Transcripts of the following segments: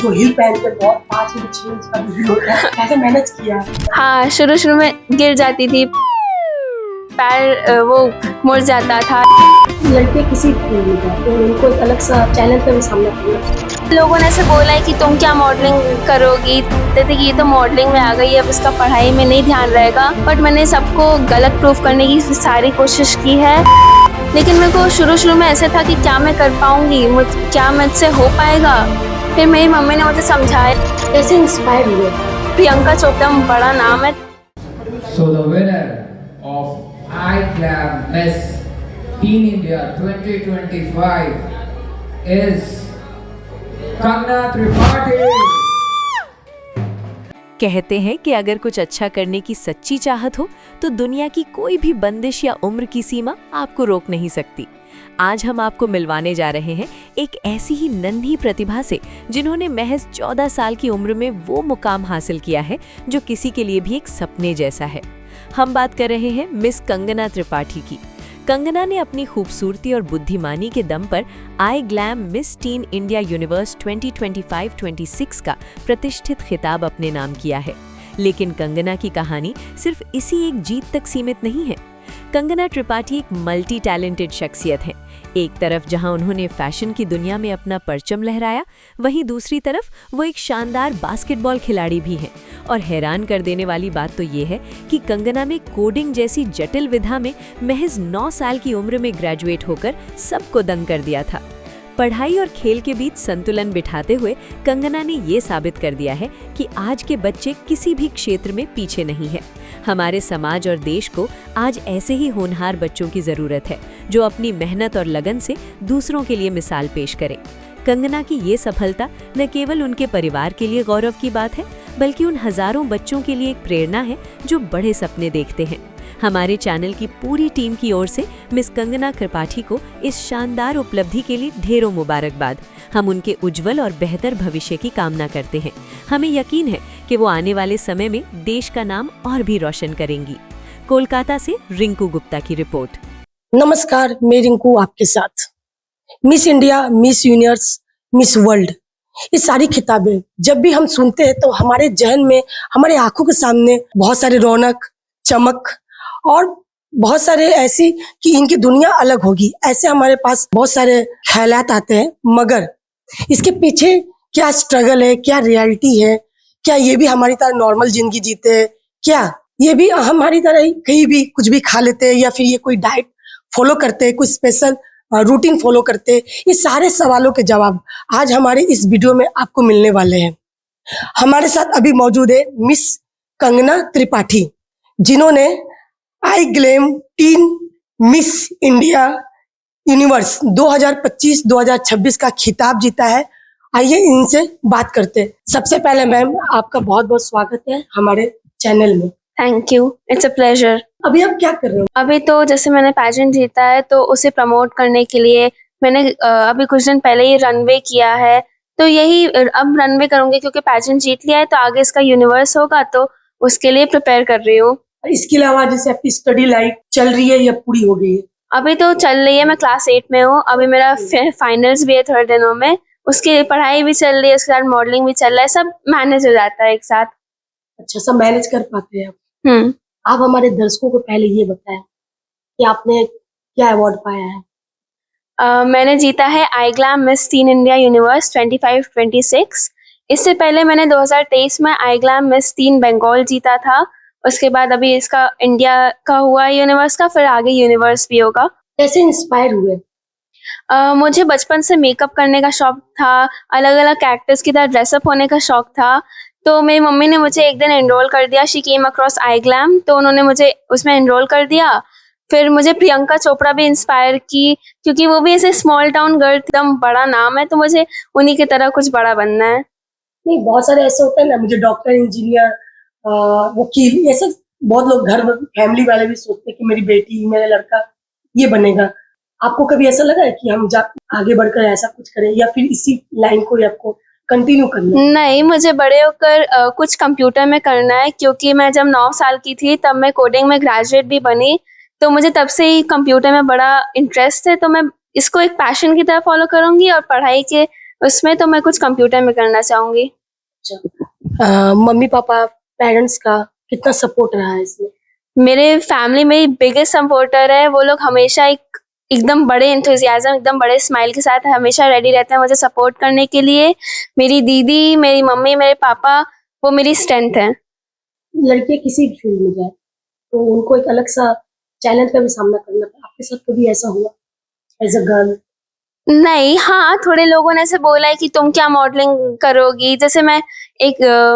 जो हिल पहन के बहुत 5 इंच 6 इंच का भी होता है, कैसे मैनेज किया? हाँ, शुरू में गिर जाती थी, पैर वो मुड़ जाता था। लड़के किसी फील्ड में जाते हैं, उनको एक अलग सा चैलेंज का भी सामना करना। लोगों ने ऐसे बोला है कि तुम क्या मॉडलिंग करोगी, कहते थे कि ये तो मॉडलिंग में आ गई है, अब इसका पढ़ाई में नहीं ध्यान रहेगा। बट मैंने सबको गलत प्रूफ करने की सारी कोशिश की है। लेकिन मेरे को शुरू में ऐसे था कि क्या मैं कर पाऊंगी, क्या मुझसे हो पाएगा। फिर मेरी मम्मी ने मुझे समझाया। कैसे इंस्पायर हुए? प्रियंका चोपड़ा बड़ा नाम है। So the winner of iGlam Miss Teen India 2025 is Kangana Tripathi. कहते हैं कि अगर कुछ अच्छा करने की सच्ची चाहत हो तो दुनिया की कोई भी बंदिश या उम्र की सीमा आपको रोक नहीं सकती। आज हम आपको मिलवाने जा रहे हैं एक ऐसी ही नन्ही प्रतिभा से जिन्होंने महज 14 साल की उम्र में वो मुकाम हासिल किया है जो किसी के लिए भी एक सपने जैसा है। हम बात कर रहे हैं मिस कंगना त्रिपाठी की। कंगना ने अपनी खूबसूरती और बुद्धिमानी के दम पर iGlam miss tin India universe 2025-26 का प्रतिष्ठित खिताब अपने नाम किया है। लेकिन कंगना की कहानी सिर्फ इसी एक जीत तक सीमित नहीं है। कंगना त्रिपाठी एक मल्टी टैलेंटेड शख्सियत है। एक तरफ जहां उन्होंने फैशन की दुनिया में अपना परचम लहराया, वहीं दूसरी तरफ वो एक शानदार बास्केटबॉल खिलाड़ी भी हैं। और हैरान कर देने वाली बात तो ये है कि कंगना में कोडिंग जैसी जटिल विधा में महज 9 साल की उम्र में ग्रेजुएट होकर सबको दंग कर दिया था। पढ़ाई और खेल के बीच संतुलन बिठाते हुए कंगना ने ये साबित कर दिया है कि आज के बच्चे किसी भी क्षेत्र में पीछे नहीं है। हमारे समाज और देश को आज ऐसे ही होनहार बच्चों की जरूरत है जो अपनी मेहनत और लगन से दूसरों के लिए मिसाल पेश करें। कंगना की ये सफलता न केवल उनके परिवार के लिए गौरव की बात है, बल्कि उन हजारों बच्चों के लिए एक प्रेरणा है जो बड़े सपने देखते हैं। हमारे चैनल की पूरी टीम की ओर से मिस कंगना त्रिपाठी को इस शानदार उपलब्धि के लिए ढेरों मुबारकबाद। हम उनके उज्जवल और बेहतर भविष्य की कामना करते हैं। हमें यकीन है कि वो आने वाले समय में देश का नाम और भी रोशन करेंगी। कोलकाता से रिंकू गुप्ता की रिपोर्ट। नमस्कार, मैं रिंकू आपके साथ। Miss India, miss universe, miss world, ये सारी खिताबें जब भी हम सुनते हैं तो हमारे जहन में, हमारे आंखों के सामने बहुत सारे रौनक, चमक और बहुत सारे ऐसी कि इनकी दुनिया अलग होगी, ऐसे हमारे पास बहुत सारे ख्यालात आते हैं। मगर इसके पीछे क्या स्ट्रगल है, क्या रियलिटी है, क्या ये भी हमारी तरह नॉर्मल जिंदगी जीते हैं, क्या ये भी हमारी तरह ही कहीं भी कुछ भी खा लेते हैं, या फिर ये कोई डाइट फॉलो करते हैं, कुछ स्पेशल रूटीन फॉलो करते हैं? ये सारे सवालों के जवाब आज हमारे इस वीडियो में आपको मिलने वाले हैं। हमारे साथ अभी मौजूद है मिस कंगना त्रिपाठी, जिन्होंने iGlam tin miss India universe 2025-2026 का खिताब जीता है। आइए इनसे बात करते हैं। सबसे पहले मैम, आपका बहुत बहुत स्वागत है हमारे चैनल में। Thank you, it's a pleasure. अभी आप क्या कर रहे हो? अभी तो जैसे मैंने पैजेंट जीता है तो उसे प्रमोट करने के लिए मैंने अभी कुछ दिन पहले ही रनवे किया है। तो यही अब रनवे करूंगी क्योंकि पैजेंट जीत लिया है, तो आगे इसका यूनिवर्स होगा, तो उसके लिए प्रिपेयर कर रही हूँ। इसके अलावा जैसे आपकी स्टडी लाइफ चल रही है या पूरी हो गई है? अभी तो चल रही है, मैं क्लास 8 में हूँ। अभी मेरा फाइनल्स भी है थोड़े दिनों में, उसकी पढ़ाई भी चल रही है, उसके साथ मॉडलिंग भी चल रहा है, सब मैनेज हो जाता है एक साथ। अच्छा, सब मैनेज कर पाते हैं आप। आप हमारे दर्शकों को पहले ये बताएं कि आपने क्या अवार्ड पाया है? मैंने जीता है iGlam miss tin India universe 25-26। इससे पहले मैंने 2023 में iGlam मिस टीन बंगाल जीता था। उसके बाद अभी इसका इंडिया का हुआ यूनिवर्स का, फिर आगे यूनिवर्स भी होगा। कैसे इंस्पायर हुए? मुझे बचपन से मेकअप करने का शौक था, अलग अलग कैरेक्टर्स की तरह ड्रेसअप होने का शौक था। तो मेरी मम्मी ने मुझे एक दिन एनरोल कर दिया, शी केम अक्रॉस iGlam, तो उन्होंने मुझे उसमें एनरोल कर दिया। फिर मुझे प्रियंका चोपड़ा भी इंस्पायर की, क्योंकि वो भी ऐसे स्मॉल टाउन गर्ल, एकदम बड़ा नाम है, तो मुझे उन्हीं की तरह कुछ बड़ा बनना है। नहीं, बहुत सारे ऐसे होते हैं ना, मुझे डॉक्टर, इंजीनियर, वकील, ये सब बहुत लोग घर में फैमिली वाले भी सोचते हैं कि मेरी बेटी, मेरा लड़का ये बनेगा। आपको कभी ऐसा लगा है कि हम आगे बढ़कर ऐसा कुछ करें, या फिर इसी लाइन को ही आपको कंटिन्यू करना है? नहीं, मुझे बड़े होकर कुछ कंप्यूटर में करना है, क्योंकि मैं जब 9 साल की थी तब मैं कोडिंग में ग्रेजुएट भी बनी, तो मुझे तब से ही कंप्यूटर में बड़ा इंटरेस्ट है। तो मैं इसको एक पैशन की तरह फॉलो करूंगी और पढ़ाई के उसमें तो मैं कुछ कंप्यूटर में करना चाहूँगी। मम्मी पापा पेरेंट्स का कितना सपोर्ट रहा है इसमें? मेरे फैमिली मेरी बिगेस्ट सपोर्टर है। वो लोग हमेशा एकदम बड़े एंथुसियाज्म, एकदम बड़े स्माइल के साथ हमेशा रेडी रहते हैं मुझे सपोर्ट करने के लिए। मेरी दीदी, मेरी मम्मी, मेरे पापा, वो मेरी स्ट्रेंथ है। लड़के किसी भी फील्ड में जाए तो उनको एक अलग सा चैलेंज का भी सामना करना पड़ा। आपके साथ कभी ऐसा हुआ एज अ गर्ल? नहीं, हाँ, थोड़े लोगों ने ऐसे बोला है कि तुम क्या मॉडलिंग करोगी? जैसे मैं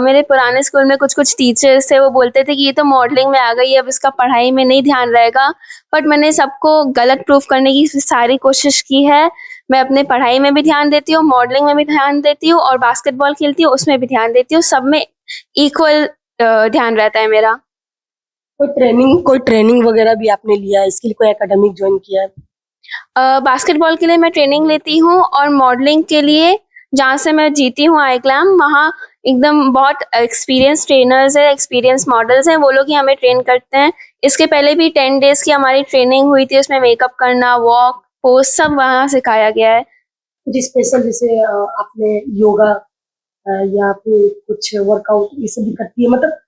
मेरे पुराने स्कूल में कुछ-कुछ टीचर्स थे, वो बोलते थे कि ये तो मॉडलिंग में आ गई है, अब इसका पढ़ाई में नहीं ध्यान रहेगा। बट मैंने सबको गलत प्रूफ करने की सारी कोशिश की है। मैं अपने पढ़ाई में भी ध्यान देती हूँ, मॉडलिंग में भी ध्यान देती हूँ और बास्केटबॉल खेलती हूँ, उसमें भी ध्यान देती हूँ। सब में इक्वल ध्यान रहता है मेरा। कोई ट्रेनिंग वगैरह भी आपने लिया है? इसके लिए कोई एकेडमिक जॉइन किया है? बास्केटबॉल के लिए मैं ट्रेनिंग लेती हूँ और मॉडलिंग के लिए जहाँ से मैं जीती हूँ आईग्लैम, वहाँ एकदम बहुत एक्सपीरियंस ट्रेनर्स हैं, एक्सपीरियंस मॉडल्स हैं, वो लोग ही हमें ट्रेन करते हैं। इसके पहले भी 10 डेज़ की हमारी ट्रेनिंग हुई थी, उसमें मेकअप करना, वॉक, पोज सब वहाँ सिखाया गया है। कुछ स्पेशल जैसे आपने योगा या फिर कुछ वर्कआउट ये सब भी करती है, मतलब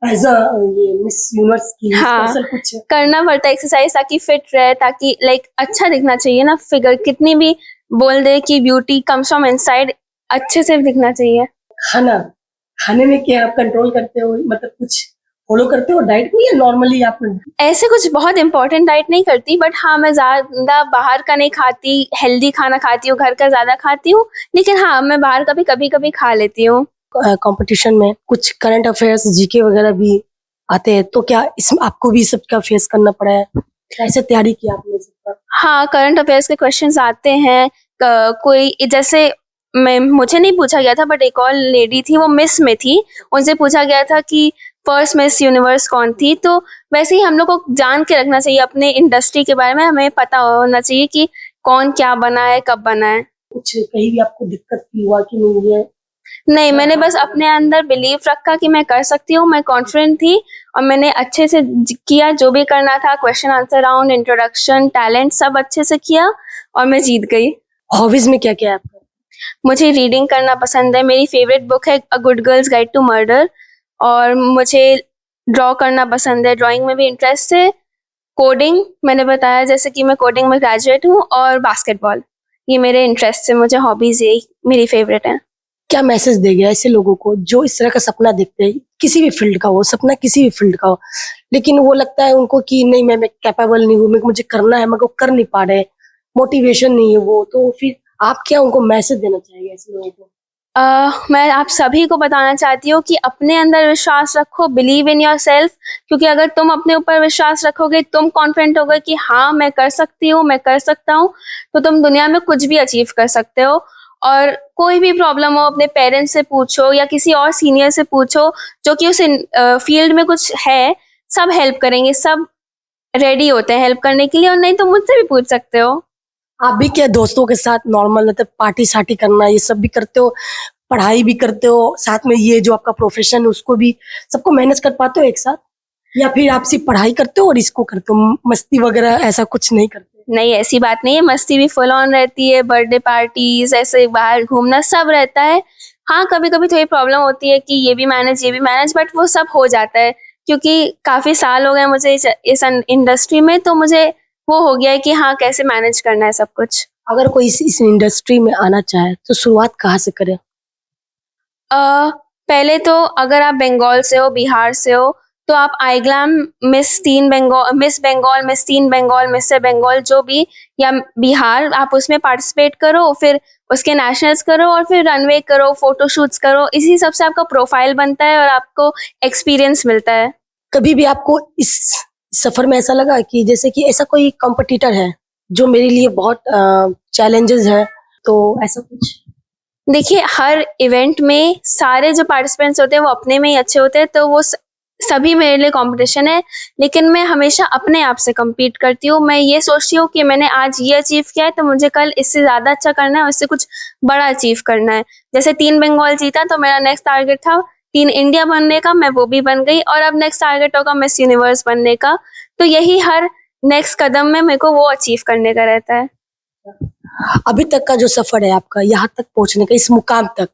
एज अ ये मिस यूनिवर्स की हाँ, स्पेशल कुछ? करना पड़ता है एक्सरसाइज ताकि फिट रहे, ताकि लाइक अच्छा दिखना चाहिए ना फिगर। कितनी भी बोल दे कि ब्यूटी कम्स फ्रॉम इनसाइड, अच्छे से दिखना चाहिए। खाने में क्या आप कंट्रोल करते हो, मतलब कुछ फॉलो करते हो डाइट में या नॉर्मली आप? ऐसे कुछ बहुत इम्पोर्टेंट डाइट नहीं करती, बट हाँ, मैं ज़्यादा बाहर का नहीं खाती, हेल्दी खाना खाती हूँ, घर का ज़्यादा खाती हूँ। लेकिन हाँ, मैं बाहर का भी कभी-कभी खा लेती हूँ। कंपटीशन में कुछ करंट अफेयर्स जीके वगैरह भी आते हैं, तो क्या इसमें आपको भी सबका फेस करना पड़ा है? कैसे तैयारी की आपने सबका? हाँ, करंट अफेयर्स के क्वेश्चंस आते हैं। कोई जैसे मुझे नहीं पूछा गया था, बट एक और लेडी थी, वो मिस में थी, उनसे पूछा गया था कि फर्स्ट मिस यूनिवर्स कौन थी। तो वैसे ही हम लोग को जान के रखना चाहिए अपने इंडस्ट्री के बारे में, हमें पता होना चाहिए कि कौन क्या बना है, कब बना है। कुछ कहीं भी आपको दिक्कत फील हुआ कि नहीं ये? नहीं, मैंने बस अपने अंदर बिलीव रखा कि मैं कर सकती हूँ, मैं कॉन्फिडेंट थी और मैंने अच्छे से किया जो भी करना था। Question answer round, introduction, talent सब अच्छे से किया और मैं जीत गई। हॉबीज में क्या क्या है आपका? मुझे रीडिंग करना पसंद है। मेरी फेवरेट बुक है a good girl's guide to murder. और मुझे ड्रॉ करना पसंद है, ड्राइंग में भी इंटरेस्ट है। कोडिंग मैंने बताया जैसे कि मैं कोडिंग में ग्रेजुएट हूँ, और बास्केटबॉल, ये मेरे इंटरेस्ट है, मुझे हॉबीज यही मेरी फेवरेट है। क्या मैसेज देंगे ऐसे लोगों को जो इस तरह का सपना देखते हैं, किसी भी फील्ड का हो सपना, किसी भी फील्ड का हो, लेकिन वो लगता है उनको कि नहीं मैं कैपेबल नहीं हूँ, मुझे करना है मगर वो कर नहीं पा रहे, मोटिवेशन नहीं है वो, तो फिर आप क्या उनको मैसेज देना चाहेंगे ऐसे लोगों को? मैं आप सभी को बताना चाहती हूँ कि अपने अंदर विश्वास रखो, बिलीव इन योरसेल्फ। क्योंकि अगर तुम अपने ऊपर विश्वास रखोगे, तुम कॉन्फिडेंट होगे कि हाँ मैं कर सकती हूँ, मैं कर सकता हूँ, तो तुम दुनिया में कुछ भी अचीव कर सकते हो। और कोई भी प्रॉब्लम हो, अपने पेरेंट्स से पूछो या किसी और सीनियर से पूछो जो कि उस फील्ड में कुछ है, सब हेल्प करेंगे, सब रेडी होते हैं हेल्प करने के लिए। और नहीं तो मुझसे भी पूछ सकते हो। आप भी क्या दोस्तों के साथ नॉर्मल मतलब पार्टी सार्टी करना ये सब भी करते हो, पढ़ाई भी करते हो, साथ में ये जो आपका प्रोफेशन है उसको भी सबको मैनेज कर पाते हो एक साथ, या फिर आप सिर्फ पढ़ाई करते हो और इसको करते हो, मस्ती वगैरह ऐसा कुछ नहीं करते? नहीं, ऐसी बात नहीं है, मस्ती भी फुल ऑन रहती है, बर्थडे पार्टीज, ऐसे बाहर घूमना सब रहता है। हाँ, कभी-कभी थोड़ी प्रॉब्लम होती है कि ये भी मैनेज, बट वो सब हो जाता है। क्योंकि काफ़ी साल हो गए मुझे इस इंडस्ट्री में, तो मुझे वो हो गया है कि हाँ, कैसे मैनेज करना है सब कुछ। अगर कोई इस इंडस्ट्री में आना चाहे तो शुरुआत कहाँ से करे? पहले तो अगर आप बंगाल से हो, बिहार से हो, तो आप iGlam miss teen Bengal, miss Bengal, miss teen Bengal, mister Bengal जो भी, या बिहार, आप उसमें पार्टिसिपेट करो, फिर उसके नेशनल्स करो और फिर रनवे करो, फोटो शूट्स करो। इसी सब से आपका प्रोफाइल बनता है और आपको एक्सपीरियंस मिलता है। कभी भी आपको इस सफर में ऐसा लगा कि जैसे कि ऐसा कोई कॉम्पिटिटर है जो मेरे लिए बहुत चैलेंजेस है, तो ऐसा कुछ? देखिए, हर इवेंट में सारे जो पार्टिसिपेंट्स होते हैं वो अपने में ही अच्छे होते हैं, तो वो सभी मेरे लिए कंपटीशन है। लेकिन मैं हमेशा अपने आप से compete करती हूँ। मैं ये सोचती हूँ कि मैंने आज ये अचीव किया है, तो मुझे कल इससे ज़्यादा अच्छा करना है और इससे कुछ बड़ा अचीव करना है। जैसे टीम बंगाल जीता, तो मेरा नेक्स्ट टारगेट था टीम इंडिया बनने का, मैं वो भी बन गई, और अब नेक्स्ट टारगेट होगा मिस यूनिवर्स बनने का। तो यही हर नेक्स्ट कदम में मेरे को वो अचीव करने का रहता है। अभी तक का जो सफर है आपका यहाँ तक पहुंचने का, इस मुकाम तक,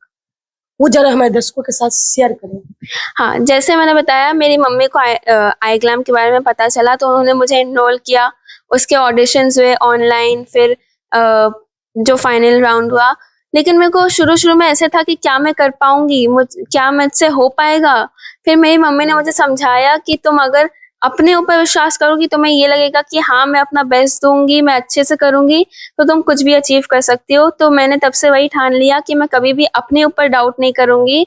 वो जरा हमारे दर्शकों के साथ शेयर करें। हाँ, जैसे मैंने बताया मेरी मम्मी को आई ग्लैम के बारे में पता चला तो उन्होंने मुझे एनरोल किया। उसके ऑडिशंस हुए ऑनलाइन, फिर जो फाइनल राउंड हुआ। लेकिन मेरे को शुरू-शुरू में ऐसे था कि क्या मैं कर पाऊँगी? क्या मुझसे हो पाएगा? फिर मेरी मम्मी ने मुझे समझाया कि तुम अगर अपने ऊपर विश्वास करोगी, तुम्हें ये लगेगा कि हाँ, मैं अपना बेस्ट दूँगी, मैं अच्छे से करूँगी, तो तुम कुछ भी अचीव कर सकती हो। तो मैंने तब से वही ठान लिया कि मैं कभी भी अपने ऊपर डाउट नहीं करूँगी।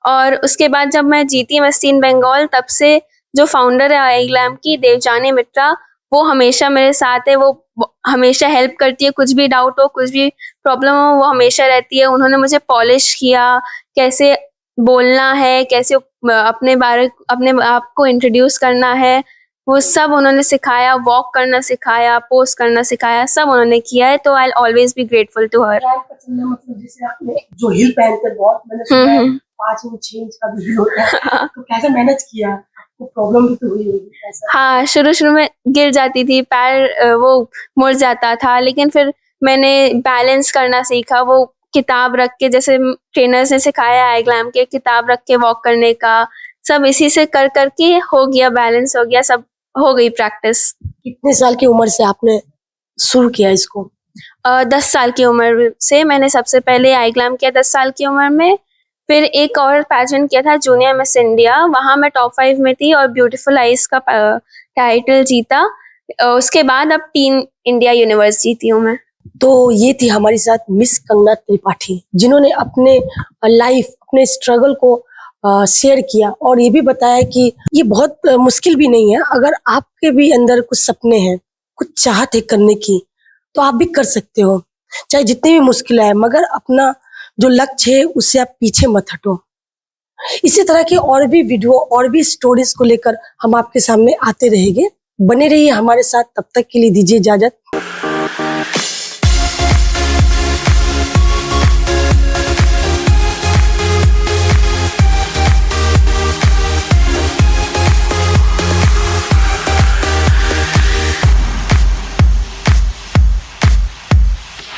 और उसके बाद जब मैं जीती मिस टीन बंगाल, तब से जो फाउंडर है आई ग्लैम की, देवजानी मित्रा, वो हमेशा मेरे साथ है। वो हमेशा हेल्प करती है, कुछ भी डाउट हो, कुछ भी प्रॉब्लम हो, वो हमेशा रहती है। उन्होंने मुझे पॉलिश किया, कैसे बोलना है, कैसे अपने आप को इंट्रोड्यूस करना है, वो सब उन्होंने सिखाया। वॉक करना सिखाया, पोस्ट करना सिखाया, सब उन्होंने किया है। तो I will always be grateful to her. मतलब जैसे आपने जो हिल पहनते बहुत, मैंने सुना है 5 इंच 6 इंच का भी हिल होता है, तो कैसे मैनेज किया? आपको प्रॉब्लम भी तो हुई होगी ऐसा? हाँ, शुरू-शुरू में गिर जाती थी, पैर वो मुड़ जाता था, लेकिन फिर मैंने बैलेंस करना सीखा। वो किताब रख के, जैसे ट्रेनर्स ने सिखाया आई ग्लैम के, किताब रख के वॉक करने का, सब इसी से कर के हो गया, बैलेंस हो गया, सब हो गई प्रैक्टिस। कितने साल की उम्र से आपने शुरू किया इसको? 10 साल की उम्र से मैंने सबसे पहले आई ग्लैम किया 10 साल की उम्र में। फिर एक और पैजेंट किया था जूनियर मिस इंडिया, वहाँ मैं टॉप 5 में थी और ब्यूटीफुल आइज का टाइटल जीता। उसके बाद अब टीन इंडिया यूनिवर्स जीती हूँ मैं। तो ये थी हमारे साथ मिस कंगना त्रिपाठी, जिन्होंने अपने लाइफ, अपने स्ट्रगल को शेयर किया और ये भी बताया कि ये बहुत मुश्किल भी नहीं है। अगर आपके भी अंदर कुछ सपने हैं, कुछ चाहत है करने की, तो आप भी कर सकते हो, चाहे जितनी भी मुश्किल आए, मगर अपना जो लक्ष्य है उससे आप पीछे मत हटो। इसी तरह के और भी वीडियो और भी स्टोरीज को लेकर हम आपके सामने आते रहेंगे। बने रहिए हमारे साथ, तब तक के लिए दीजिए इजाजत।